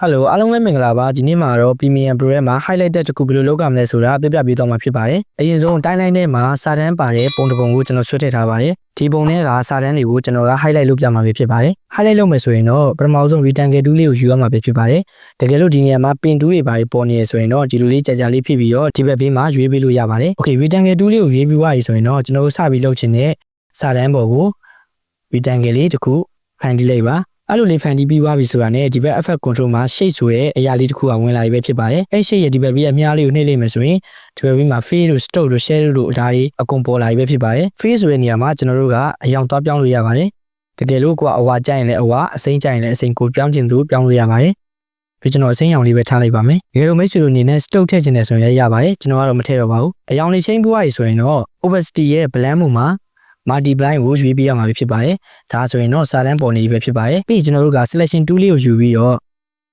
Hello အားလုံးပဲမင်္ဂလာပါဒီနေ့မှာတော့ Premium Pro ရဲ့မှာ highlight တစ်ခုဘယ်လိုလုပ်ကြမလဲဆိုတာပြပြပေးသွားမှာဖြစ်ပါတယ်အရင်ဆုံးတိုင်းတိုင်းထဲမှာစာတန်းပါတဲ့ပုံတစ်ပုံကိုကျွန်တော်ဆွဲထည့်ထားပါတယ်ဒီပုံထဲကစာတန်းတွေကိုကျွန်တော်က highlight လုပ်ပြမှာဖြစ်ပါတယ် highlight လုပ်မယ်ဆိုရင်တော့ပထမဆုံး rectangle tool လေးကိုယူရမှာဖြစ်ပါတယ်တကယ်လို့ဒီနေရာမှာ pin tool တွေပါပေါ်နေရဆိုရင်တော့ဒီလိုလေးကြာကြာလေးဖြစ်ပြီးတော့ဒီဘက်ဘေးမှာရွေးပေးလို့ရပါတယ် Okay rectangle tool လေးကိုရွေးပြီးွားပြီဆိုရင်တော့ကျွန်တော်တို့စပြီးလုပ်ချင်တဲ့စာတန်းပေါ်ကို rectangle လေးတစ်ခုဖန်တီးလိုက်ပါအဲ့လိုလေးဖန်တီးပြီးွားပြီဆိုတာနဲ့ဒီဘက် effect control မှာ shape ဆိုတဲ့အရာလေးတစ်ခုကဝင်လာပြီပဲဖြစ်ပါတယ်အဲ့ shape ရဲ့ဒီဘက်ဘေးအများလေးကိုနှိပ်လိုက်မယ်ဆိုရင်ဒီဘက်ဘေးမှာ fade တို့ stroke တို့ shadow တို့အသားကြီးအကုန်ပေါ်လာပြီပဲဖြစ်ပါတယ် fade ဆိုတဲ့နေရာမှာကျွန်တော်တို့ကအယောင်သွားပြောင်းလို့ရပါတယ်တကယ်လို့ကိုကအဝါကြိုက်ရင်လည်းအဝါအစိမ်းကြိုက်ရင်လည်းအစိမ်းကိုပြောင်းချင်သူပြောင်းလို့ရပါတယ်ပြီးကျွန်တော်အစိမ်းရောင်လေးပဲထားလိုက်ပါမယ်ဒီလိုမိတ်ဆွေတို့အနေနဲ့ stroke ထည့်ချင်တယ်ဆိုရင်ရပါတယ်ကျွန်တော်ကတော့မထည့်တော့ပါဘူးအယောင်လေးချင်းပြီးွားပြီဆိုရင်တော့ opacity ရဲ့ blend မှုမှာ multiply ကိုရွေးပေးရမှာဖြစ်ပါတယ်ဒါဆိုရင်တော့စာတန်းပေါ်နေပြီပဲဖြစ်ပါတယ်ပြီးကျွန်တော်တို့က selection tool လေးကိုယူပြီးတော့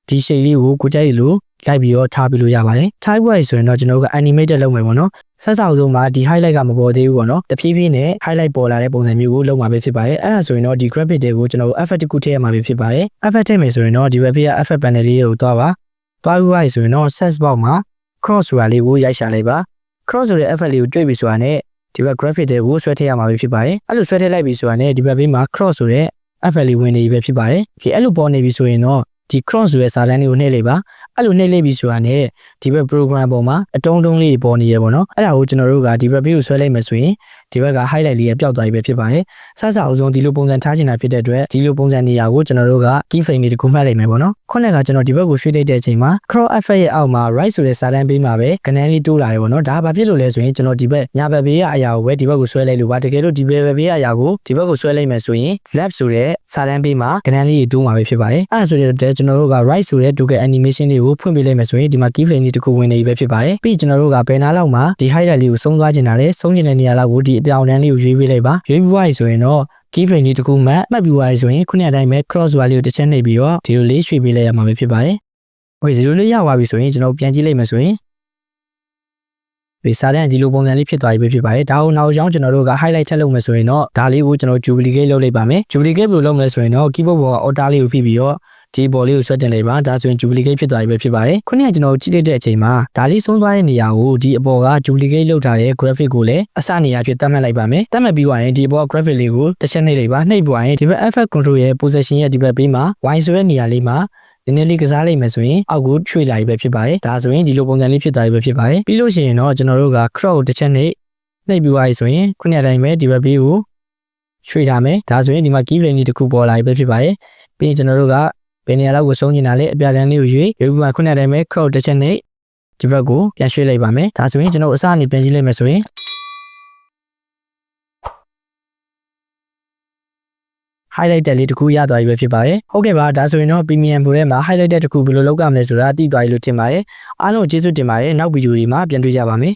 ဒီ shape လေးကိုကိုကြိုက်လို့လိုက်ပြီးတော့ထားပြီးလို့ရပါတယ်ထားပြီးွားပြီဆိုရင်တော့ကျွန်တော်တို့က animated လုပ်မယ်ပေါ့နော်ဆက်ဆောက်ဆုံးမှာဒီ highlight ကမပေါ်သေးဘူးပေါ့နော်တဖြည်းဖြည်းနဲ့ highlight ပေါ်လာတဲ့ပုံစံမျိုးကိုလုပ်မှာပဲဖြစ်ပါတယ်အဲ့ဒါဆိုရင်တော့ဒီ graphic တွေကိုကျွန်တော်တို့ effect တစ်ခုထည့်ရမှာပဲဖြစ်ပါတယ် effect ထည့်မယ်ဆိုရင်တော့ဒီဘက်ဖေးက effect panel လေးကိုသွားပါသွားပြီးွားပြီဆိုရင်တော့ search box မှာ cross ဆိုတာလေးကိုရိုက်ရှာလိုက်ပါ cross ဆိုတဲ့ effect လေးကိုတွေ့ပြီဆိုတာနဲ့ဒီဘက် graphic တွေကိုဆွဲထည့်ရမှာပဲဖြစ်ပါတယ်အဲ့လိုဆွဲထည့်လိုက်ပြီဆိုတာနဲ့ဒီဘက်ဘေးမှာ cross ဆိုတဲ့ effect လေးဝင်နေပြီပဲဖြစ်ပါတယ်ဒီအဲ့လိုပေါ်နေပြီဆိုရင်တော့ဒီ cross ဆိုတဲ့စာတန်းလေးကိုနှိပ်လိုက်ပါအဲ့လိုနှိပ်လိုက်ပြီဆိုတာနဲ့ဒီဘက် program ပေါ်မှာအတုံးတုံးလေးပေါ်နေရပေါ့နော်အဲ့ဒါကိုကျွန်တော်တို့ကဒီဘက်ဘေးကိုဆွဲလိုက်မယ်ဆိုရင်ဒီဘက်က highlight လေးရပျောက်သွားပြီပဲဖြစ်ပါတယ်စစအောင်ဆုံးဒီလိုပုံစံထားချင်တာဖြစ်တဲ့အတွက်ဒီလိုပုံစံနေရာကိုကျွန်တော်တို့က key frame လေးတစ်ခုမှတ်လိုက်မယ်ပေါ့နော်ခုနကကျွန်တော်ဒီဘက်ကိုရွှေ့လိုက်တဲ့အချိန်မှာ cross effect ရဲ့အောက်မှာ right ဆိုတဲ့စာတန်းဘေးမှာပဲကနန်းလေးတိုးလာတယ်ပေါ့နော်ဒါဘာဖြစ်လို့လဲဆိုရင်ကျွန်တော်ဒီဘက်ညာဘက်ဘေးကအရာကိုပဲဒီဘက်ကိုဆွဲလိုက်လို့ပါတကယ်လို့ဒီဘက်ဘေးကအရာကိုဒီဘက်ကိုဆွဲလိုက်မယ်ဆိုရင် left ဆိုတဲ့စာတန်းဘေးမှာကနန်းလေးတိုးမှာပဲဖြစ်ပါတယ်အဲ့ဒါဆိုတဲ့ကျွန်တော်တို့က right ဆိုတဲ့ token animation လေးကိုဖွင့်ပေးလိုက်မယ်ဆိုရင်ဒီမှာ key frame လေးတစ်ခုဝင်နေပြီပဲဖြစ်ပါတယ်ပြီးကျွန်တော်တို့ကဘယ်နာလောက်မှာဒီ highlight လေးကိုဆုံးသွားချင်တာလဲဆုံးချင်တဲ့နေရာလောက်ကိုဒီအပြောင်တန်းလေးကိုရွေးပေးလိုက်ပါရွေးပြီးွားပြီဆိုရင်တော့ key frame လေးတစ်ခုမှတ်ပြီးွားပြီဆိုရင်ခုနကအတိုင်းပဲ cross ဝါလေးကိုတစ်ချက်နှိပ်ပြီးတော့ဒီလိုလေးရွှေ့ပေးလိုက်ရမှာပဲဖြစ်ပါတယ်ဟိုဒီလိုလေးရသွားပြီဆိုရင်ကျွန်တော်ပြန်ကြည့်လိုက်မယ်ဆိုရင်ဒီစာတန်းဒီလိုပုံစံလေးဖြစ်သွားပြီပဲဖြစ်ပါတယ်ဒါကိုနောက်ကြောင်းကျွန်တော်တို့က highlight ထပ်လုပ်မယ်ဆိုရင်တော့ဒါလေးကိုကျွန်တော် duplicate လုပ်လိုက်ပါမယ် duplicate ဘယ်လိုလုပ်မလဲဆိုရင်တော့ keyboard ပေါ်က alt လေးကိုဖိပြီးတော့ဒီဘော်လေးကိုဆွဲတင်လိုက်ပါဒါဆိုရင် duplicate ဖြစ်သွားပြီပဲဖြစ်ပါတယ်ခုနကကျွန်တော်ကြည့်လိုက်တဲ့အချိန်မှာဒါလေးဆုံးသွားတဲ့နေရာကိုဒီအပေါ်က duplicate လုပ်ထားတဲ့ graphic ကိုလည်းအစနေရာဖြစ်သတ်မှတ်လိုက်ပါမယ်သတ်မှတ်ပြီးသွားရင်ဒီဘော် graphic လေးကိုတစ်ချက်နှိပ်လိုက်ပါနှိပ်ပွားရင်ဒီဘက် effect control ရဲ့ position ရဲ့ဒီဘက်ဘေးမှာ y ဆိုတဲ့နေရာလေးမှာနည်းနည်းလေးကစားလိုက်မယ်ဆိုရင်အောက်ကိုရွှေ့လာပြီပဲဖြစ်ပါတယ်ဒါဆိုရင်ဒီလိုပုံစံလေးဖြစ်သွားပြီပဲဖြစ်ပါတယ်ပြီးလို့ရှိရင်တော့ကျွန်တော်တို့က crop ကိုတစ်ချက်နှိပ်ပြီးသွားပြီဆိုရင်ခုနကအတိုင်းပဲဒီဘက်ဘေးကိုရွှေ့ထားမယ်ဒါဆိုရင်ဒီမှာ key frame လေးတစ်ခုပေါ်လာပြီပဲဖြစ်ပါတယ်ပြီးရင်ကျွန်တော်တို့ကဘယ်နေရာလောက်ကိုဆုံးနေတာလဲအပြတန်းလေးကိုရွေးပြီးမှခုနကတည်းက crop တစ်ချက်နဲ့ဒီဘက်ကိုပြန်ရွှေ့လိုက်ပါမယ်ဒါဆိုရင်ကျွန်တော်အစအနေပြန်ကြည့်လိုက်မယ်ဆိုရင် highlight လေးတစ်ခုရသွားပြီပဲဖြစ်ပါတယ်ဟုတ်ကဲ့ပါဒါဆိုရင်တော့ Premium Pro ထဲမှာ highlight တစ်ခုဘယ်လိုလုပ်ကြမလဲဆိုတာသိသွားပြီလို့ထင်ပါတယ်အားလုံးကျေးဇူးတင်ပါတယ်နောက်ဗီဒီယိုတွေမှာပြန်တွေ့ကြပါမယ်